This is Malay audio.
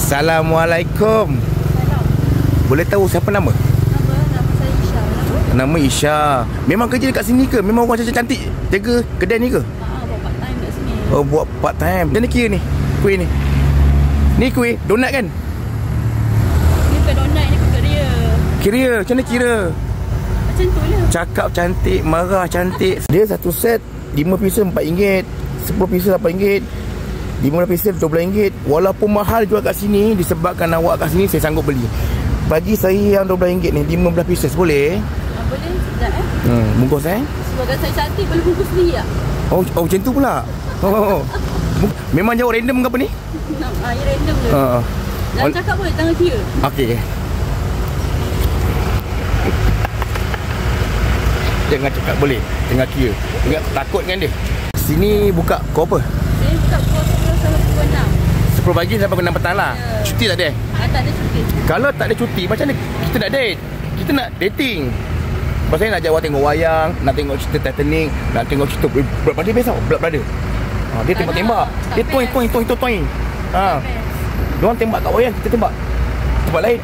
Assalamualaikum. Boleh tahu siapa nama? Nama saya Isha. Nama Isha. Memang kerja dekat sini ke? Memang orang cantik jaga kedai ni ke? Buat part time kat sini. Oh, buat part time. Macam ni kira ni? Kuih ni. Ni kuih donat kan? Ni bukan donat, ni kuria. Kira, macam mana kira? Macam tu lah. Cakap cantik, marah cantik. Dia satu set 5 pieces RM4, 10 pieces RM8, 15 pieces RM12. Walaupun mahal jual kat sini, disebabkan awak kat sini, saya sanggup beli. Bagi saya yang RM12 ni, 15 pieces boleh? Boleh, sekejap bungkus Sebagai saya cantik, boleh bungkus sendiri tak? Oh macam tu pula. Memang jauh random ke apa ni? Ya random je. Jangan cakap boleh, tangan kira. Okey. Jangan cakap boleh, jangan kira. Jangan takut dengan dia. Sini buka pukul apa? Saya buka pukul 10 sampai pukul 6. 10 pagi sampai pukul 6 petang lah. Cuti tak ada? Tak ada cuti. Kalau tak ada cuti, macam mana kita nak date? Kita nak dating. Pasal saya nak ajak awak tengok wayang, nak tengok cerita Titanic, nak tengok cerita Blood Brother best tau, Blood Brother. Dia tembak-tembak. Dia toing. Diorang tembak kat wayang, kita tembak tempat lain.